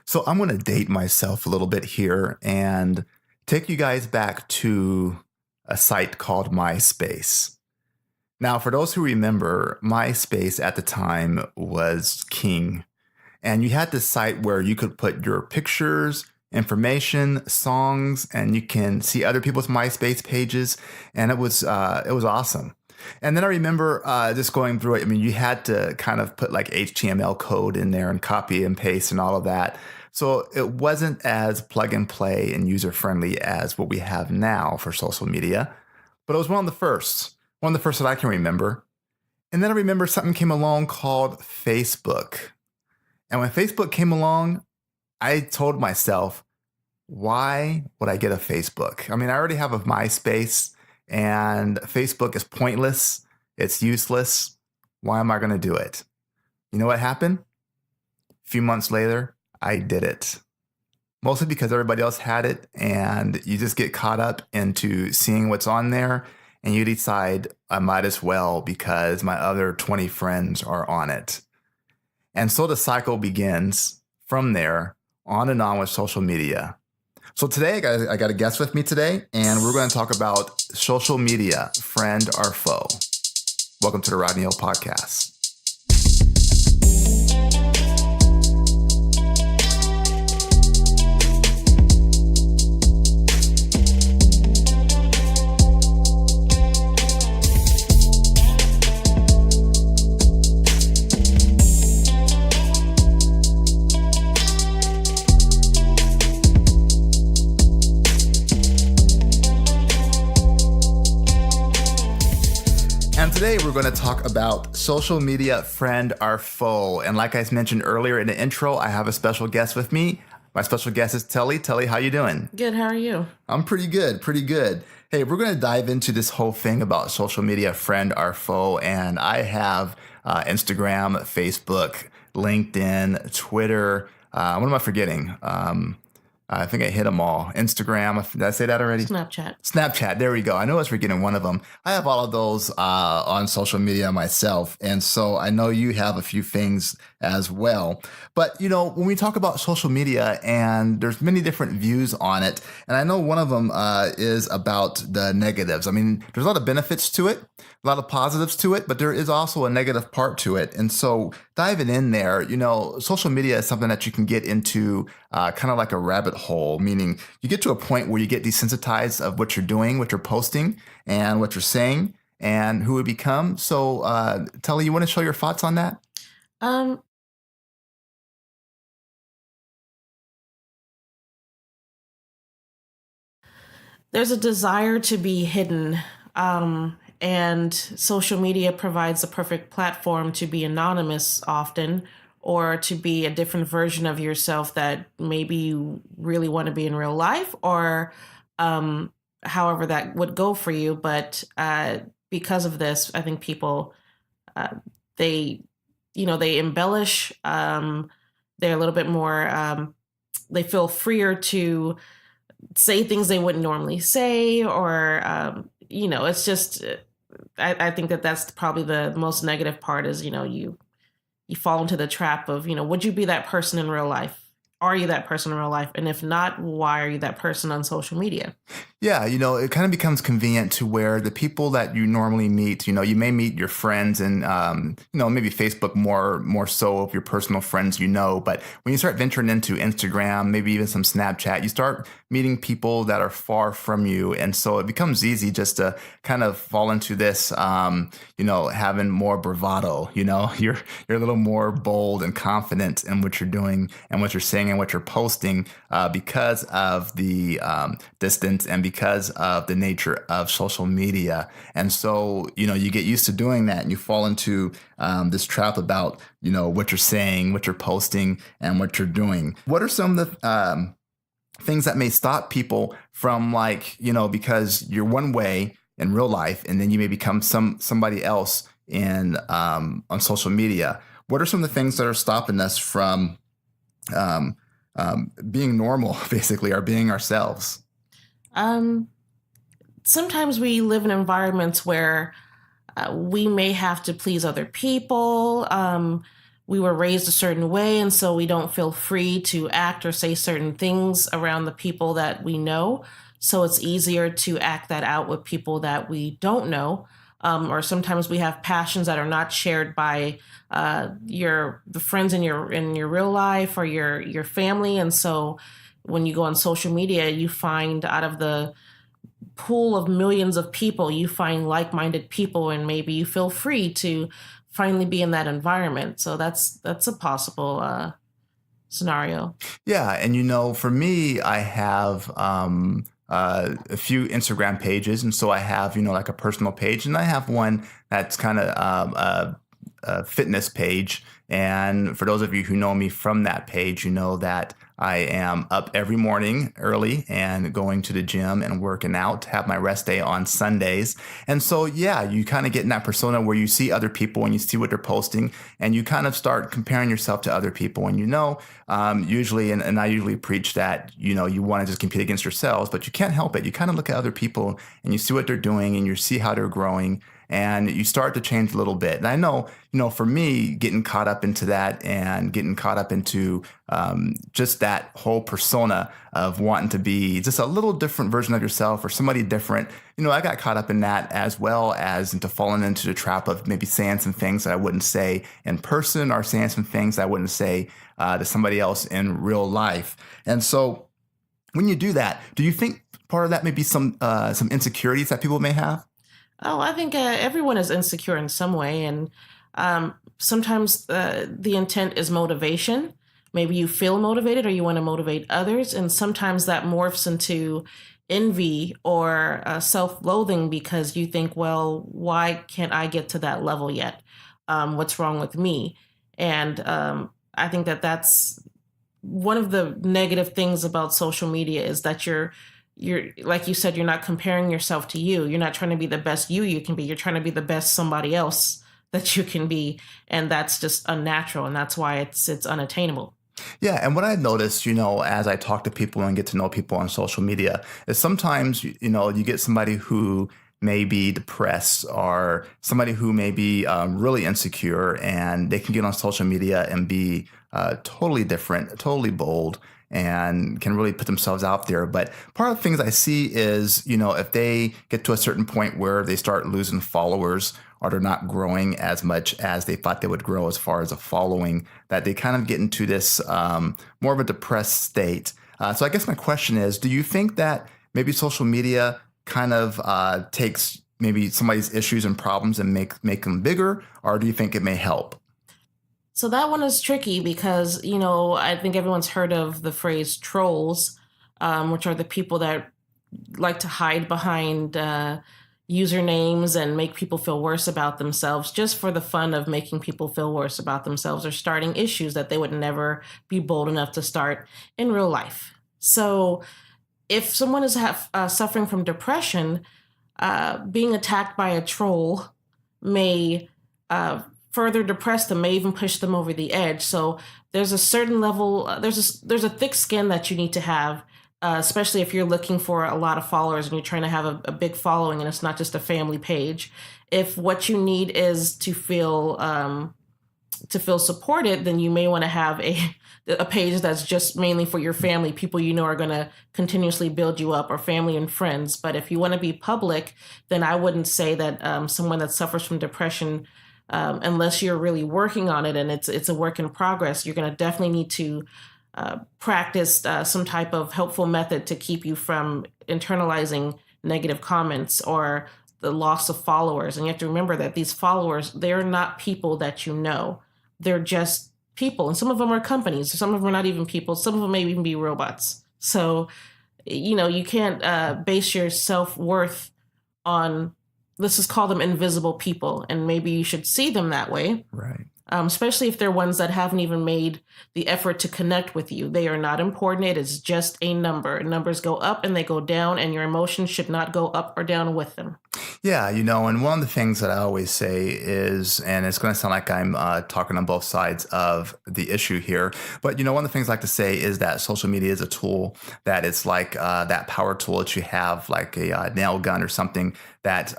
So I'm going to date myself a little bit here and take you guys back to a site called MySpace. Now, for those who remember, MySpace at the time was king. And you had this site where you could put your pictures, information, songs, and you can see other people's MySpace pages. And it was awesome. And then I remember just going through it. I mean, you had to kind of put like HTML code in there and copy and paste and all of that. So it wasn't as plug and play and user friendly as what we have now for social media. But it was one of the first that I can remember. And then I remember something came along called Facebook. And when Facebook came along, I told myself, why would I get a Facebook? I mean, I already have a MySpace and Facebook is pointless. It's useless. Why am I going to do it? You know what happened? A few months later, I did it. Mostly because everybody else had it and you just get caught up into seeing what's on there and you decide I might as well because my other 20 friends are on it. And so the cycle begins from there on and on with social media. So today I got a guest with me today, and we're going to talk about social media, friend or foe. Welcome to the Rodney podcast. Today, we're going to talk about social media, friend or foe. And like I mentioned earlier in the intro, I have a special guest with me. My special guest is Telli. Telli, how you doing? Good. How are you? I'm pretty good. Hey, we're going to dive into this whole thing about social media, friend or foe. And I have Instagram, Facebook, LinkedIn, Twitter. What am I forgetting? I think I hit them all. Instagram. Did I say that already? Snapchat. There we go. I know I was forgetting one of them. I have all of those on social media myself. And so I know you have a few things as well. But, you know, when we talk about social media and there's many different views on it, and I know one of them is about the negatives. I mean, there's a lot of benefits to it, a lot of positives to it, but there is also a negative part to it. And so diving in there, you know, social media is something that you can get into kind of like a rabbit hole, meaning you get to a point where you get desensitized of what you're doing, what you're posting, and what you're saying, and who it become. So, Telli, you want to show your thoughts on that? There's a desire to be hidden, and social media provides the perfect platform to be anonymous often, or to be a different version of yourself that maybe you really want to be in real life, or however that would go for you. But because of this, I think people, they, they embellish. They're a little bit more, they feel freer to say things they wouldn't normally say, or, it's just, I think that's probably the most negative part is, you fall into the trap of, would you be that person in real life? Are you that person in real life? And if not, why are you that person on social media? Yeah, it kind of becomes convenient to where the people that you normally meet, you may meet your friends and, maybe Facebook more so of your personal friends, but when you start venturing into Instagram, maybe even some Snapchat, you start meeting people that are far from you. And so it becomes easy just to kind of fall into this, having more bravado, you're a little more bold and confident in what you're doing and what you're saying and what you're posting because of the distance and because of the nature of social media. And so, you get used to doing that and you fall into this trap about, what you're saying, what you're posting, and what you're doing. What are some of the things that may stop people from because you're one way in real life and then you may become somebody else on social media? What are some of the things that are stopping us from being normal, basically, or being ourselves? Sometimes we live in environments where we may have to please other people. we were raised a certain way, and so we don't feel free to act or say certain things around the people that we know. So it's easier to act that out with people that we don't know. Or sometimes we have passions that are not shared by your the friends in your real life or your family, and so when you go on social media, you find out of the pool of millions of people, you find like-minded people, and maybe you feel free to finally be in that environment. So that's a possible scenario. Yeah, and for me, I have a few Instagram pages, and so I have like a personal page, and I have one that's kind of a fitness page. And for those of you who know me from that page, you know that I am up every morning early and going to the gym and working out, have my rest day on Sundays. And so, yeah, you kind of get in that persona where you see other people and you see what they're posting, and you kind of start comparing yourself to other people. And usually, and I usually preach that, you want to just compete against yourselves, but you can't help it. You kind of look at other people and you see what they're doing and you see how they're growing, and you start to change a little bit. And I know, for me, getting caught up into that and getting caught up into just that whole persona of wanting to be just a little different version of yourself or somebody different, I got caught up in that, as well as into falling into the trap of maybe saying some things that I wouldn't say in person, or saying some things I wouldn't say to somebody else in real life. And so when you do that, do you think part of that may be some insecurities that people may have? Oh, I think everyone is insecure in some way, and sometimes the intent is motivation. Maybe you feel motivated or you want to motivate others, and sometimes that morphs into envy or self-loathing because you think, well, why can't I get to that level yet? What's wrong with me? And I think that that's one of the negative things about social media, is that you're like you said, you're not comparing yourself to you. You're not trying to be the best you can be. You're trying to be the best somebody else that you can be, and that's just unnatural, and that's why it's unattainable. Yeah, and what I noticed, as I talk to people and get to know people on social media, is sometimes, you get somebody who may be depressed, or somebody who may be really insecure, and they can get on social media and be totally different, totally bold, and can really put themselves out there. But part of the things I see is, if they get to a certain point where they start losing followers, or they're not growing as much as they thought they would grow as far as a following, that they kind of get into this more of a depressed state. So I guess my question is, do you think that maybe social media kind of takes maybe somebody's issues and problems and make them bigger, or do you think it may help? So that one is tricky because, I think everyone's heard of the phrase trolls, which are the people that like to hide behind usernames and make people feel worse about themselves, just for the fun of making people feel worse about themselves, or starting issues that they would never be bold enough to start in real life. So if someone is suffering from depression, being attacked by a troll may further depress them, may even push them over the edge. So there's a certain level, there's a thick skin that you need to have, especially if you're looking for a lot of followers and you're trying to have a big following, and it's not just a family page. If what you need is to feel supported, then you may want to have a page that's just mainly for your family, people are going to continuously build you up, or family and friends. But if you want to be public, then I wouldn't say that someone that suffers from depression, unless you're really working on it and it's a work in progress, you're going to definitely need to practice some type of helpful method to keep you from internalizing negative comments or the loss of followers. And you have to remember that these followers, they're not people that you know. They're just people. And some of them are companies. Some of them are not even people. Some of them may even be robots. So, you can't base your self-worth on, let's just call them invisible people. And maybe you should see them that way. Right. Especially if they're ones that haven't even made the effort to connect with you. They are not important. It is just a number. Numbers go up and they go down, and your emotions should not go up or down with them. Yeah, and one of the things that I always say is, and it's going to sound like I'm talking on both sides of the issue here, but one of the things I like to say is that social media is a tool that it's like that power tool that you have, like a nail gun or something that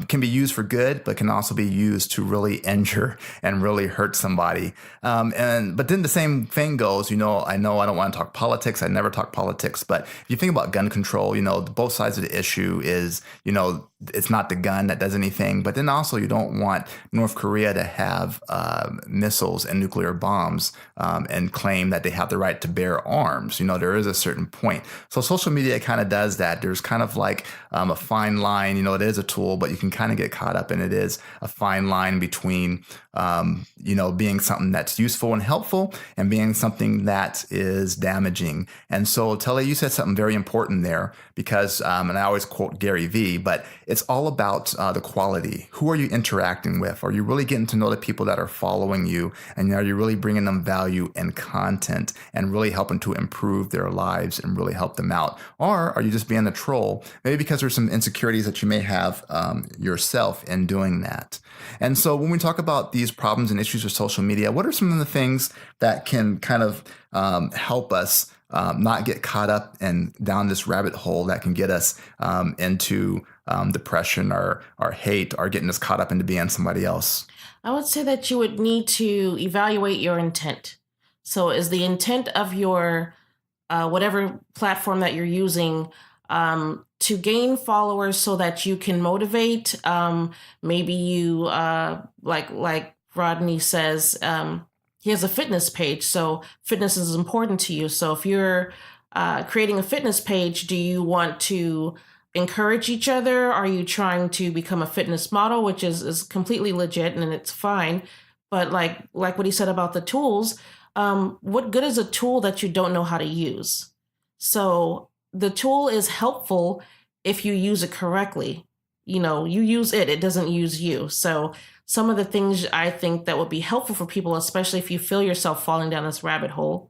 can be used for good, but can also be used to really injure and really hurt somebody. But then the same thing goes, I know I don't want to talk politics. I never talk politics, but if you think about gun control, both sides of the issue is, it's not the gun that does anything, but then also you don't want North Korea to have missiles and nuclear bombs and claim that they have the right to bear arms. There is a certain point. So social media kind of does that. There's kind of like a fine line. It is a tool, but you can kind of get caught up in it. Is a fine line between being something that's useful and helpful and being something that is damaging. And so, Telli, you said something very important there because, and I always quote Gary Vee, but it's all about the quality. Who are you interacting with? Are you really getting to know the people that are following you? And are you really bringing them value and content and really helping to improve their lives and really help them out? Or are you just being a troll? Maybe because there's some insecurities that you may have yourself in doing that. And so when we talk about these problems and issues with social media, what are some of the things that can kind of help us not get caught up and down this rabbit hole that can get us into depression or hate or getting us caught up into being somebody else? I would say that you would need to evaluate your intent. So, is the intent of your whatever platform that you're using to gain followers so that you can motivate? Maybe you like Rodney says. He has a fitness page, so fitness is important to you. So if you're creating a fitness page, do you want to encourage each other? Are you trying to become a fitness model, which is completely legit and it's fine? But like what he said about the tools, what good is a tool that you don't know how to use? So the tool is helpful if you use it correctly. You use it, it doesn't use you. So some of the things I think that would be helpful for people, especially if you feel yourself falling down this rabbit hole,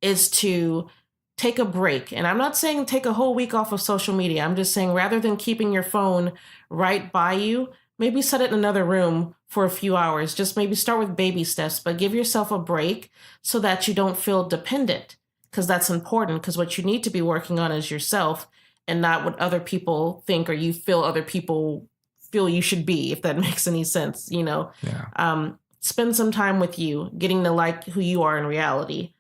is to take a break. And I'm not saying take a whole week off of social media. I'm just saying rather than keeping your phone right by you, maybe set it in another room for a few hours. Just maybe start with baby steps, but give yourself a break so that you don't feel dependent, because that's important, because what you need to be working on is yourself and not what other people think or you feel other people feel you should be, if that makes any sense. Yeah. Spend some time with you, getting to like who you are in reality.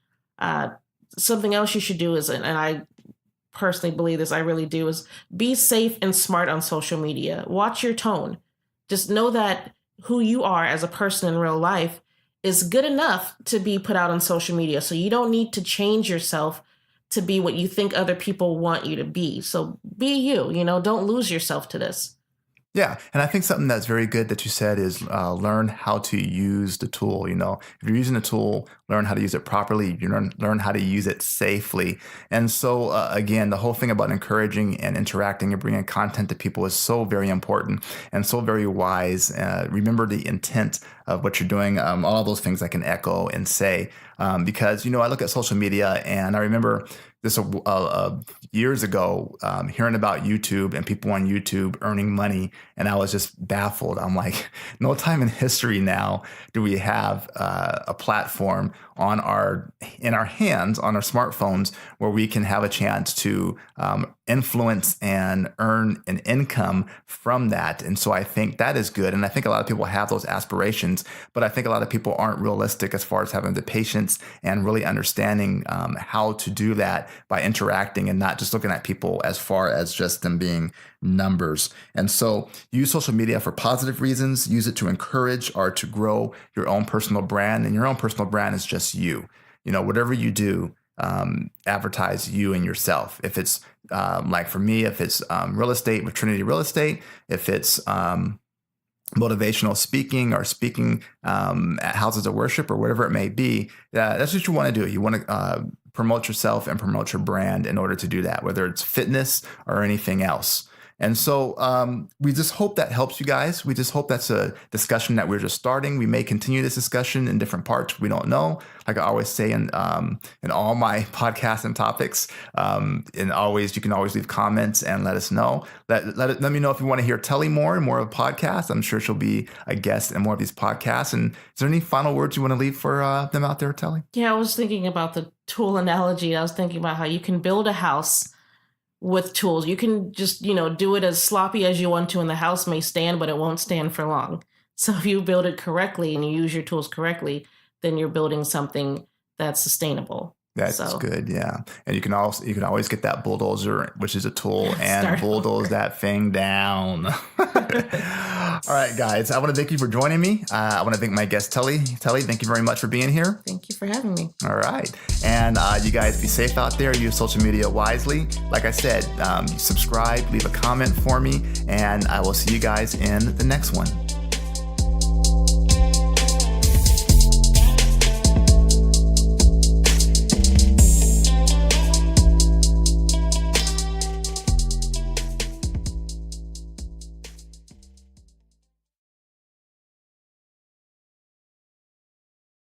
Something else you should do is, and I personally believe this, I really do, is be safe and smart on social media. Watch your tone. Just know that who you are as a person in real life is good enough to be put out on social media. So you don't need to change yourself to be what you think other people want you to be. So be you, don't lose yourself to this. Yeah. And I think something that's very good that you said is learn how to use the tool. If you're using a tool, learn how to use it properly. You learn how to use it safely. And so, again, the whole thing about encouraging and interacting and bringing content to people is so very important and so very wise. Remember the intent of what you're doing. All those things I can echo and say because, I look at social media and I remember this years ago, hearing about YouTube and people on YouTube earning money. And I was just baffled. I'm like, no time in history now do we have a platform in our hands, on our smartphones, where we can have a chance to influence and earn an income from that. And so I think that is good. And I think a lot of people have those aspirations, but I think a lot of people aren't realistic as far as having the patience and really understanding how to do that by interacting and not just looking at people as far as just them being numbers. And so use social media for positive reasons, use it to encourage or to grow your own personal brand. And your own personal brand is just you. Whatever you do, advertise you and yourself. If it's like for me, if it's real estate with Trinity Real Estate, if it's motivational speaking or speaking at houses of worship or whatever it may be, that's what you want to do. You want to promote yourself and promote your brand in order to do that, whether it's fitness or anything else. And so we just hope that helps you guys. We just hope that's a discussion that we're just starting. We may continue this discussion in different parts. We don't know. Like I always say in all my podcasts and topics, you can always leave comments and let us know. Let me know if you want to hear Telli more of a podcast. I'm sure she'll be a guest in more of these podcasts. And is there any final words you want to leave for them out there, Telli? Yeah, I was thinking about the tool analogy. I was thinking about how you can build a house with tools. You can just, do it as sloppy as you want to, and the house may stand, but it won't stand for long. So if you build it correctly and you use your tools correctly, then you're building something that's sustainable. That's good, yeah. And you can always get that bulldozer, which is a tool, and bulldoze that thing down. All right, guys. I want to thank you for joining me. I want to thank my guest, Telli. Telli, thank you very much for being here. Thank you for having me. All right. And you guys be safe out there. Use social media wisely. Like I said, subscribe, leave a comment for me, and I will see you guys in the next one.